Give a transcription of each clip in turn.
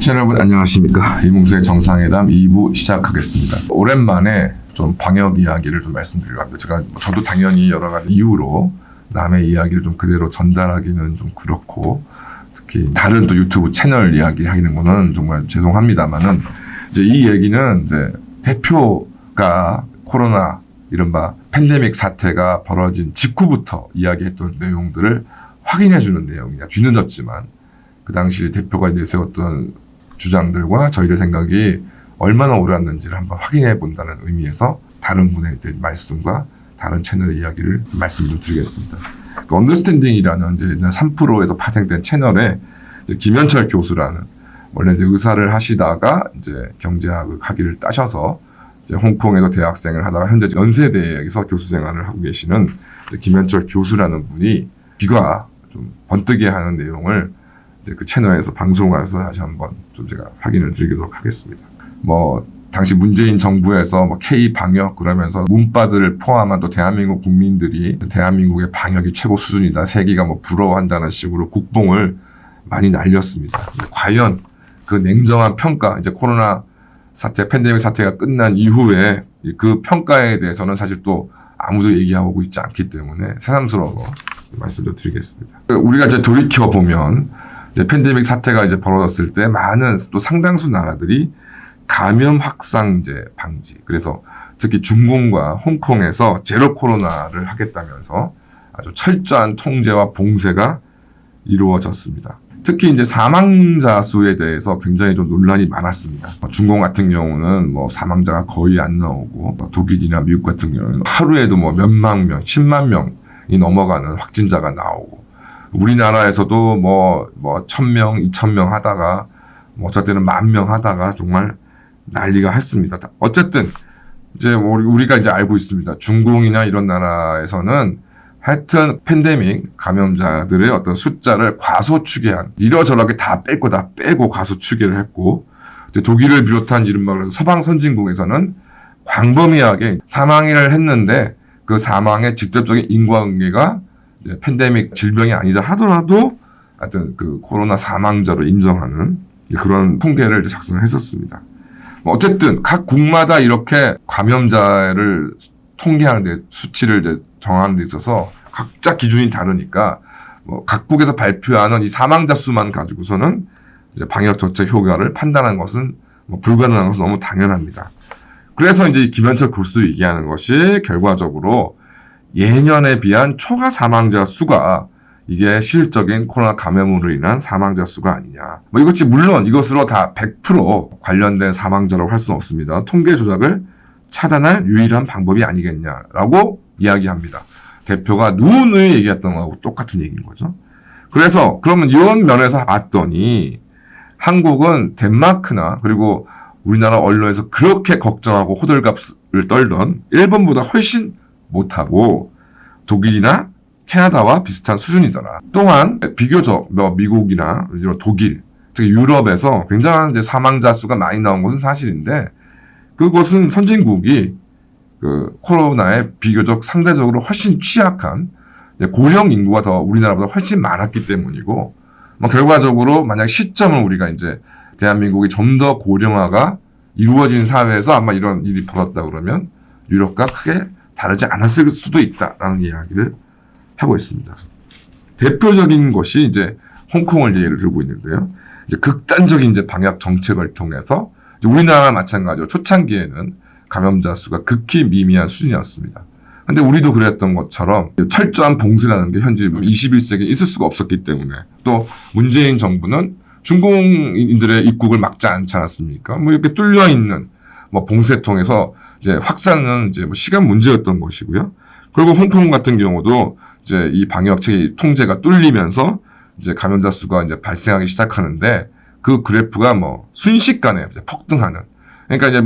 시청자 여러분 안녕하십니까. 이몽수의 정상회담 2부 시작하겠습니다. 오랜만에 좀 방역 이야기를 좀 말씀드리려고 합니다. 저도 당연히 여러 가지 이유로 남의 이야기를 좀 그대로 전달하기는 좀 그렇고, 특히 다른 또 유튜브 채널 이야기 하는 거는 정말 죄송합니다만은, 이제 이 얘기는 이제 대표가 코로나 이른바 팬데믹 사태가 벌어진 직후부터 이야기했던 내용들을 확인해주는 내용이야. 뒤늦었지만 그 당시 대표가 내세웠던 주장들과 저희들 생각이 얼마나 옳았는지를 한번 확인해 본다는 의미에서 다른 분의 말씀과 다른 채널의 이야기를 말씀 좀 드리겠습니다. 그 언더스탠딩이라는 이제 3프로에서 파생된 채널에 이제 김현철 교수라는, 원래 이제 의사를 하시다가 이제 경제학을 학위를 따셔서 이제 홍콩에서 대학생을 하다가 현재 연세대에서 교수 생활을 하고 계시는 김현철 교수라는 분이 귀가 좀 번뜩이 하는 내용을 그 채널에서 방송하여서 다시 한번 좀 제가 확인을 드리도록 하겠습니다. 당시 문재인 정부에서 K 방역 그러면서 문바들을 포함한 또 대한민국 국민들이 대한민국의 방역이 최고 수준이다, 세계가 부러워한다는 식으로 국뽕을 많이 날렸습니다. 과연 그 냉정한 평가, 이제 코로나 사태, 팬데믹 사태가 끝난 이후에 그 평가에 대해서는 사실 또 아무도 얘기하고 있지 않기 때문에 새삼스러워서 말씀을 드리겠습니다. 우리가 이제 돌이켜보면 팬데믹 사태가 이제 벌어졌을 때 많은 또 상당수 나라들이 감염 확산제 방지, 그래서 특히 중공과 홍콩에서 제로 코로나를 하겠다면서 아주 철저한 통제와 봉쇄가 이루어졌습니다. 특히 이제 사망자 수에 대해서 굉장히 좀 논란이 많았습니다. 중공 같은 경우는 사망자가 거의 안 나오고, 독일이나 미국 같은 경우는 하루에도 몇만 명, 10만 명이 넘어가는 확진자가 나오고, 우리나라에서도 1000명, 2000명 하다가 어쩔 때는 10,000명 하다가 정말 난리가 했습니다. 어쨌든 이제 우리가 이제 알고 있습니다. 중공이나 이런 나라에서는 하여튼 팬데믹 감염자들의 어떤 숫자를 과소추계한, 이러저러하게 다 뺄 거 다 빼고 과소추계를 했고, 독일을 비롯한 이른바 서방 선진국에서는 광범위하게 사망을 했는데 그 사망의 직접적인 인과관계가 팬데믹 질병이 아니다 하더라도 하여튼 그 코로나 사망자로 인정하는 그런 통계를 작성했었습니다. 어쨌든 각 국마다 이렇게 감염자를 통계하는 데, 수치를 이제 정하는 데 있어서 각자 기준이 다르니까 각국에서 발표하는 이 사망자 수만 가지고서는 이제 방역 정책 효과를 판단하는 것은 불가능한 것은 너무 당연합니다. 그래서 이제 김현철 교수 얘기하는 것이 결과적으로 예년에 비한 초과 사망자 수가 이게 실질적인 코로나 감염으로 인한 사망자 수가 아니냐. 이것이 물론 이것으로 다 100% 관련된 사망자라고 할 수는 없습니다. 통계 조작을 차단할 유일한 방법이 아니겠냐라고 이야기합니다. 대표가 누누이 얘기했던 거하고 똑같은 얘기인 거죠. 그래서 그러면 이런 면에서 봤더니 한국은 덴마크나 그리고 우리나라 언론에서 그렇게 걱정하고 호들갑을 떨던 일본보다 훨씬 못하고 독일이나 캐나다와 비슷한 수준이더라. 또한 비교적 미국이나 독일, 특히 유럽에서 굉장한 이제 사망자 수가 많이 나온 것은 사실인데, 그것은 선진국이 그 코로나에 비교적 상대적으로 훨씬 취약한 고령 인구가 더 우리나라보다 훨씬 많았기 때문이고, 결과적으로 만약 시점을 우리가 이제 대한민국이 좀 더 고령화가 이루어진 사회에서 아마 이런 일이 벌었다 그러면 유럽과 크게 다르지 않았을 수도 있다라는 이야기를 하고 있습니다. 대표적인 것이 이제 홍콩을 이제 예를 들고 있는데요. 이제 극단적인 이제 방역 정책을 통해서 우리나라와 마찬가지로 초창기에는 감염자 수가 극히 미미한 수준이었습니다. 근데 우리도 그랬던 것처럼 철저한 봉쇄라는 게 현재 21세기에 있을 수가 없었기 때문에, 또 문재인 정부는 중공인들의 입국을 막지 않지 않았습니까? 이렇게 뚫려 있는 봉쇄 통해서 이제 확산은 이제 시간 문제였던 것이고요. 그리고 홍콩 같은 경우도 이제 이 방역 체계 통제가 뚫리면서 이제 감염자 수가 이제 발생하기 시작하는데, 그 그래프가 순식간에 이제 폭등하는. 그러니까 이제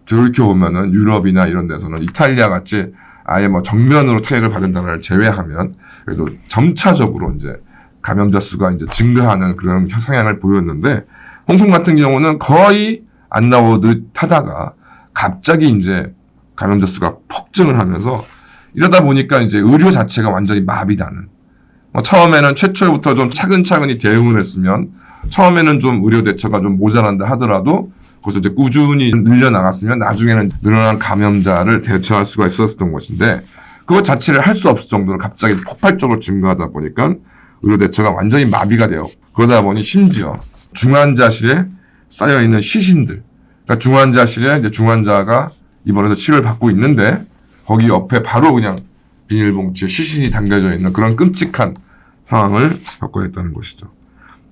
돌이켜 보면은 유럽이나 이런 데서는 이탈리아 같이 아예 정면으로 타격을 받은 나라를 제외하면 그래도 점차적으로 이제 감염자 수가 이제 증가하는 그런 성향을 보였는데, 홍콩 같은 경우는 거의 안 나오듯 하다가 갑자기 이제 감염자 수가 폭증을 하면서, 이러다 보니까 이제 의료 자체가 완전히 마비되는. 처음에는 최초부터 좀 차근차근히 대응을 했으면 처음에는 좀 의료 대처가 좀 모자란다 하더라도 그래서 이제 꾸준히 늘려나갔으면 나중에는 늘어난 감염자를 대처할 수가 있었던 것인데 그것 자체를 할 수 없을 정도로 갑자기 폭발적으로 증가하다 보니까 의료 대처가 완전히 마비가 되어 그러다 보니 심지어 중환자실에 쌓여있는 시신들 그러니까 중환자실에 이제 중환자가 입원해서 치료를 받고 있는데 거기 옆에 바로 그냥 비닐봉지에 시신이 담겨져 있는 그런 끔찍한 상황을 겪어야 했다는 것이죠.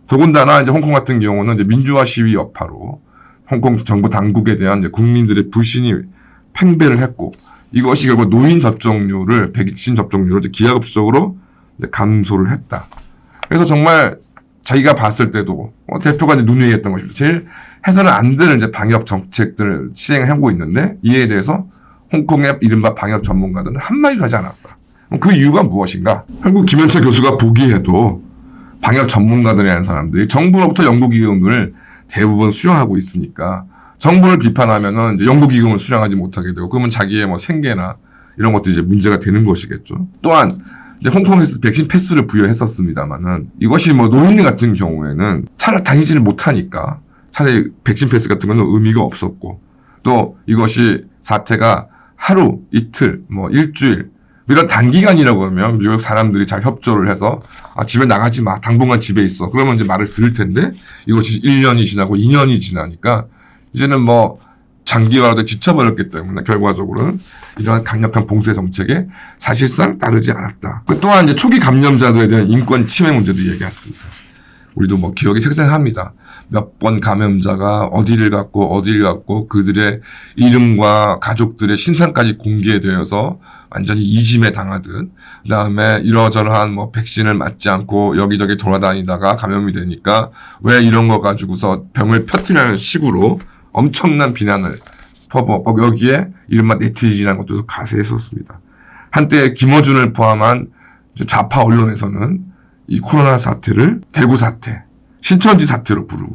더군다나 이제 홍콩 같은 경우는 이제 민주화 시위 여파로 홍콩 정부 당국에 대한 이제 국민들의 불신이 팽배를 했고 이것이 결국 노인 접종률을 백신 접종률을 기하급수적으로 감소를 했다. 그래서 정말 자기가 봤을 때도 대표가 이제 눈여겼던 것입니다. 제일 해서는 안 되는 이제 방역 정책들을 시행하고 있는데 이에 대해서 홍콩의 이른바 방역 전문가들은 한마디도 하지 않았다. 그 이유가 무엇인가? 한국 김현철 교수가 보기에도 방역 전문가들이라는 사람들이 정부로부터 연구기금을 대부분 수령하고 있으니까 정부를 비판하면은 이제 연구기금을 수령하지 못하게 되고 그러면 자기의 뭐 생계나 이런 것들이 이제 문제가 되는 것이겠죠. 또한 이제 홍콩에서 백신 패스를 부여했었습니다만은 이것이 뭐 노인들 같은 경우에는 차라리 다니지를 못하니까 차라리 백신 패스 같은 건 의미가 없었고 또 이것이 사태가 하루, 이틀, 뭐 일주일 이런 단기간이라고 하면 미국 사람들이 잘 협조를 해서 집에 나가지 마. 당분간 집에 있어. 그러면 이제 말을 들을 텐데 이것이 1년이 지나고 2년이 지나니까 이제는 뭐 장기화도 지쳐버렸기 때문에 결과적으로는 이러한 강력한 봉쇄 정책에 사실상 따르지 않았다. 또한 이제 초기 감염자들에 대한 인권 침해 문제도 얘기했습니다. 우리도 뭐 기억이 생생합니다. 몇 번 감염자가 어디를 갔고 그들의 이름과 가족들의 신상까지 공개되어서 완전히 이짐에 당하듯 그다음에 이러저러한 뭐 백신을 맞지 않고 여기저기 돌아다니다가 감염이 되니까 왜 이런 거 가지고서 병을 퍼뜨리는 식으로 엄청난 비난을 퍼붓고 여기에 이른바 네티즌이라는 것도 가세했었습니다. 한때 김어준을 포함한 좌파 언론에서는 이 코로나 사태를 대구 사태, 신천지 사태로 부르는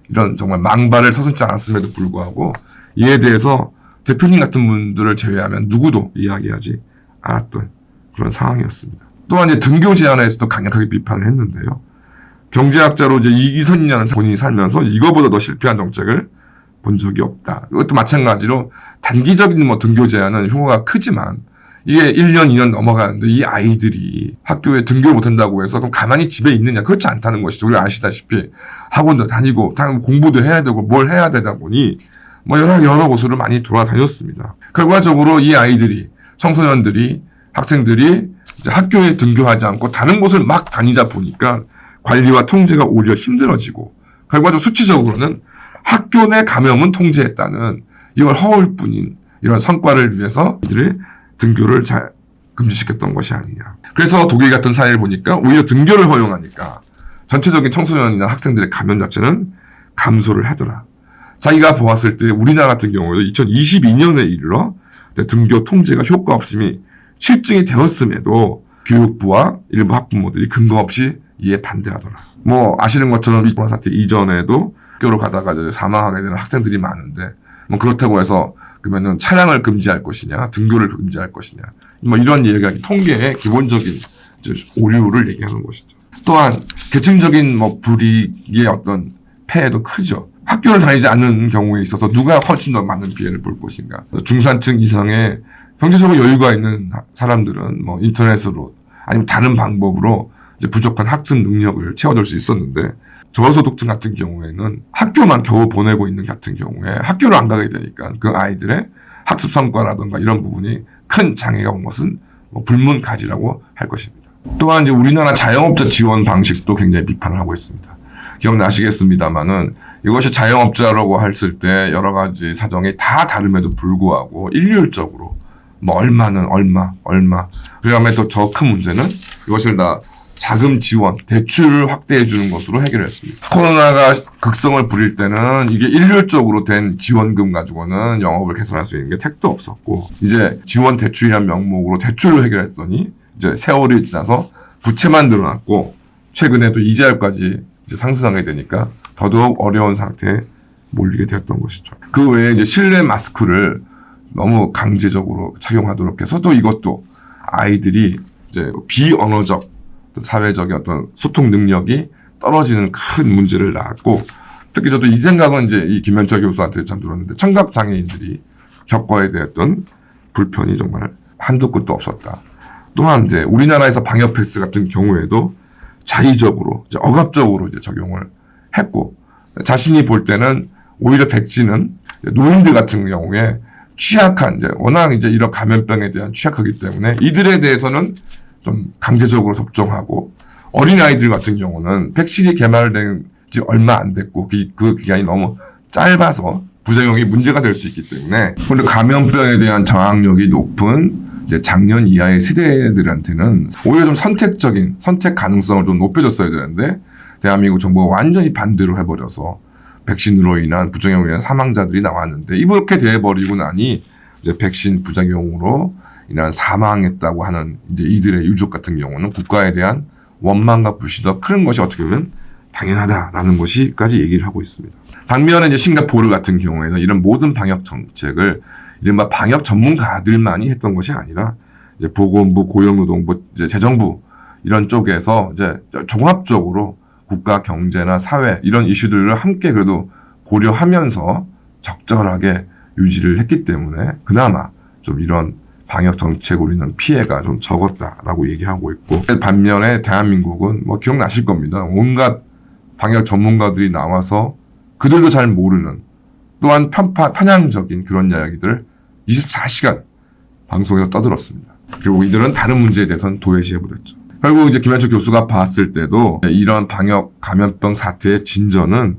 이런 정말 망발을 서슴지 않았음에도 불구하고 이에 대해서 대표님 같은 분들을 제외하면 누구도 이야기하지 않았던 그런 상황이었습니다. 또한 이제 등교 제한에서도 강력하게 비판을 했는데요. 경제학자로 이제 이선이라는 본인이 살면서 이거보다 더 실패한 정책을 본 적이 없다. 이것도 마찬가지로 단기적인 뭐 등교 제한은 효과가 크지만 이게 1년, 2년 넘어가는데 이 아이들이 학교에 등교를 못한다고 해서 그럼 가만히 집에 있느냐? 그렇지 않다는 것이죠. 우리 아시다시피 학원도 다니고 공부도 해야 되고 뭘 해야 되다 보니 뭐 여러 곳으로 많이 돌아다녔습니다. 결과적으로 이 아이들이 청소년들이 학생들이 이제 학교에 등교하지 않고 다른 곳을 막 다니다 보니까 관리와 통제가 오히려 힘들어지고 결과적으로 수치적으로는 학교 내 감염은 통제했다는 이걸 허울 뿐인 이런 성과를 위해서 이들의 등교를 잘 금지시켰던 것이 아니냐. 그래서 독일 같은 사례를 보니까 오히려 등교를 허용하니까 전체적인 청소년이나 학생들의 감염 자체는 감소를 하더라. 자기가 보았을 때 우리나라 같은 경우에도 2022년에 이르러 등교 통제가 효과 없음이 실증이 되었음에도 교육부와 일부 학부모들이 근거 없이 이에 반대하더라. 뭐 아시는 것처럼 이 코로나 사태 이전에도 학교로 가다가 사망하게 되는 학생들이 많은데 뭐 그렇다고 해서 그러면은 차량을 금지할 것이냐, 등교를 금지할 것이냐, 뭐 이런 얘기가 통계의 기본적인 오류를 얘기하는 것이죠. 또한 계층적인 뭐 불이익의 어떤 폐해도 크죠. 학교를 다니지 않는 경우에 있어서 누가 훨씬 더 많은 피해를 볼 것인가. 중산층 이상의 경제적으로 여유가 있는 사람들은 뭐 인터넷으로 아니면 다른 방법으로 이제 부족한 학습 능력을 채워줄 수 있었는데 저소득층 같은 경우에는 학교만 겨우 보내고 있는 같은 경우에 학교를 안 가게 되니까 그 아이들의 학습 성과라든가 이런 부분이 큰 장애가 온 것은 뭐 불문가지라고 할 것입니다. 또한 이제 우리나라 자영업자 지원 방식도 굉장히 비판을 하고 있습니다. 기억나시겠습니다만은 이것이 자영업자라고 했을 때 여러 가지 사정이 다 다름에도 불구하고 일률적으로 뭐 얼마는 얼마. 그다음에 또 더 큰 문제는 이것을 다 자금 지원, 대출을 확대해 주는 것으로 해결했습니다. 코로나가 극성을 부릴 때는 이게 일률적으로 된 지원금 가지고는 영업을 개선할 수 있는 게 택도 없었고 이제 지원 대출이라는 명목으로 대출로 해결했더니 이제 세월이 지나서 부채만 늘어났고 최근에도 이자율까지 이제 상승하게 되니까 더더욱 어려운 상태에 몰리게 되었던 것이죠. 그 외에 이제 실내 마스크를 너무 강제적으로 착용하도록 해서 또 이것도 아이들이 이제 비언어적 사회적인 어떤 소통 능력이 떨어지는 큰 문제를 낳았고, 특히 저도 이 생각은 이제 이 김현철 교수한테 참 들었는데, 청각장애인들이 겪어야 되었던 불편이 정말 한두 끝도 없었다. 또한 이제 우리나라에서 방역 패스 같은 경우에도 자의적으로, 이제 억압적으로 이제 적용을 했고, 자신이 볼 때는 오히려 백지는 노인들 같은 경우에 취약한, 이제 워낙 이제 이런 감염병에 대한 취약하기 때문에 이들에 대해서는 좀 강제적으로 접종하고, 어린아이들 같은 경우는 백신이 개발된 지 얼마 안 됐고 그 기간이 너무 짧아서 부작용이 문제가 될 수 있기 때문에, 그런데 감염병에 대한 저항력이 높은 이제 작년 이하의 세대들한테는 오히려 좀 선택 가능성을 좀 높여줬어야 되는데, 대한민국 정부가 완전히 반대로 해버려서 백신으로 인한 부작용으로 인한 사망자들이 나왔는데, 이렇게 돼버리고 나니 이제 백신 부작용으로 인한 사망했다고 하는 이제 이들의 유족 같은 경우는 국가에 대한 원망과 불신이 큰 것이 어떻게 보면 당연하다라는 것이까지 얘기를 하고 있습니다. 반면에 이제 싱가포르 같은 경우에는 이런 모든 방역 정책을 이른바 방역 전문가들만이 했던 것이 아니라 이제 보건부, 고용노동부, 이제 재정부 이런 쪽에서 이제 종합적으로 국가 경제나 사회 이런 이슈들을 함께 그래도 고려하면서 적절하게 유지를 했기 때문에 그나마 좀 이런 방역 정책으로 인한 피해가 좀 적었다라고 얘기하고 있고, 반면에 대한민국은 뭐 기억나실 겁니다. 온갖 방역 전문가들이 나와서 그들도 잘 모르는, 또한 편향적인 그런 이야기들을 24시간 방송에서 떠들었습니다. 그리고 이들은 다른 문제에 대해서는 도외시해버렸죠. 결국 이제 김현철 교수가 봤을 때도 이런 방역 감염병 사태의 진전은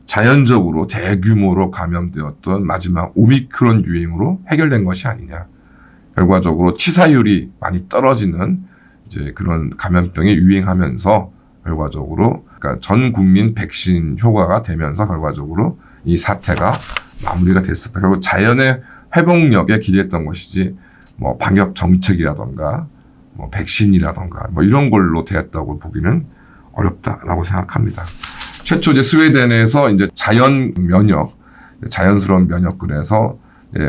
자연적으로 대규모로 감염되었던 마지막 오미크론 유행으로 해결된 것이 아니냐. 결과적으로 치사율이 많이 떨어지는 이제 그런 감염병이 유행하면서 결과적으로 그러니까 전 국민 백신 효과가 되면서 결과적으로 이 사태가 마무리가 됐습니다. 결국 자연의 회복력에 기대했던 것이지 뭐 방역 정책이라던가 뭐 백신이라던가 뭐 이런 걸로 되었다고 보기는 어렵다라고 생각합니다. 최초 이제 스웨덴에서 이제 자연스러운 면역근에서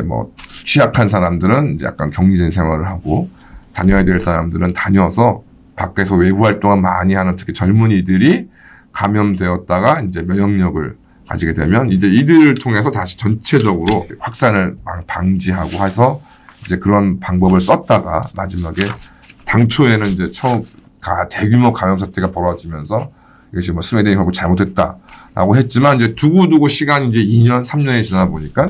뭐 취약한 사람들은 이제 약간 격리된 생활을 하고, 다녀야 될 사람들은 다녀서 밖에서 외부 활동을 많이 하는 특히 젊은이들이 감염되었다가 이제 면역력을 가지게 되면 이제 이들을 통해서 다시 전체적으로 확산을 방지하고 해서 이제 그런 방법을 썼다가 마지막에 당초에는 이제 처음 대규모 감염 사태가 벌어지면서 이것이 뭐 스웨덴이 결국 잘못했다라고 했지만 이제 두고두고 시간이 이제 2년, 3년이 지나 보니까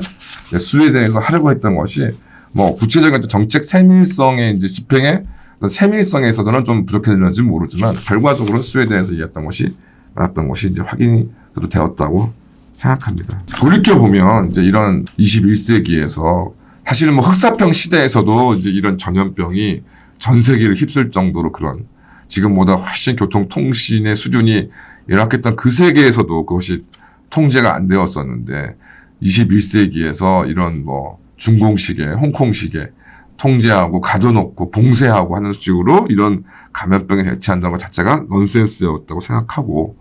스웨덴에서 하려고 했던 것이 뭐 구체적인 정책 세밀성의 이제 집행의 세밀성에서는 좀 부족했는지 모르지만 결과적으로 스웨덴에서 이해했던 것이 맞았던 것이 이제 확인이 되었다고 생각합니다. 돌이켜보면 이제 이런 21세기에서 사실은 뭐 흑사병 시대에서도 이제 이런 전염병이 전 세계를 휩쓸 정도로 그런 지금보다 훨씬 교통통신의 수준이 열악했던 그 세계에서도 그것이 통제가 안 되었었는데 21세기에서 이런 뭐 중공식에 홍콩식에 통제하고 가둬놓고 봉쇄하고 하는 식으로 이런 감염병에 대처한다는 것 자체가 넌센스였다고 생각하고,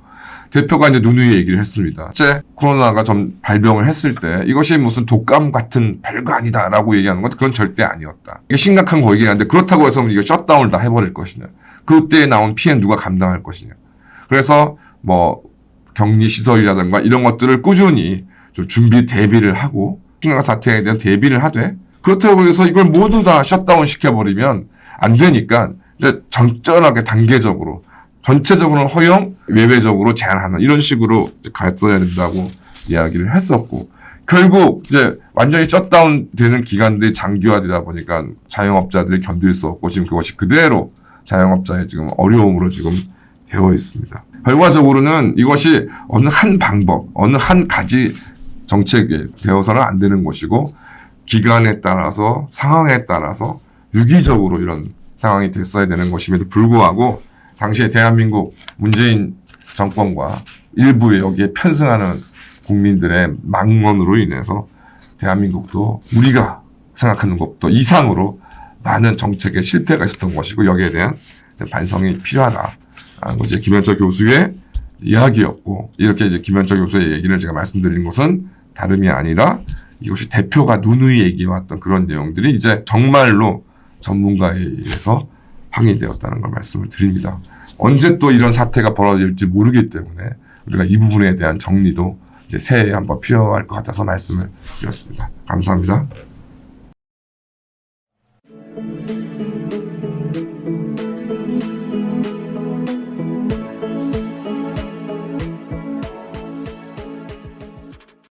대표가 이제 누누이 얘기를 했습니다. 실제 코로나가 좀 발병을 했을 때 이것이 무슨 독감 같은 별거 아니다라고 얘기하는 건 그건 절대 아니었다. 이게 심각한 거이긴 한데 그렇다고 해서 이거 셧다운을 다 해버릴 것이냐. 그때 나온 피해는 누가 감당할 것이냐. 그래서 뭐 격리시설이라든가 이런 것들을 꾸준히 좀 대비를 하고 심각한 사태에 대한 대비를 하되, 그렇다고 해서 이걸 모두 다 셧다운 시켜버리면 안 되니까 이제 적절하게 단계적으로 전체적으로는 허용, 외외적으로 제한하는 이런 식으로 갔어야 된다고 이야기를 했었고, 결국 이제 완전히 셧다운 되는 기간들이 장기화되다 보니까 자영업자들이 견딜 수 없고 지금 그것이 그대로 자영업자의 지금 어려움으로 지금 되어 있습니다. 결과적으로는 이것이 어느 한 방법, 어느 한 가지 정책에 되어서는 안 되는 것이고, 기간에 따라서 상황에 따라서 유기적으로 이런 상황이 됐어야 되는 것임에도 불구하고 당시에 대한민국 문재인 정권과 일부의 여기에 편승하는 국민들의 망언으로 인해서 대한민국도 우리가 생각하는 것도 이상으로 많은 정책에 실패가 있었던 것이고, 여기에 대한 반성이 필요하다. 이제 김현철 교수의 이야기였고, 이렇게 이제 김현철 교수의 얘기를 제가 말씀드린 것은 다름이 아니라 이것이 대표가 누누이 얘기해왔던 그런 내용들이 이제 정말로 전문가에 의해서 확인이 되었다는 걸 말씀을 드립니다. 언제 또 이런 사태가 벌어질지 모르기 때문에 우리가 이 부분에 대한 정리도 이제 새해에 한번 필요할 것 같아서 말씀을 드렸습니다. 감사합니다.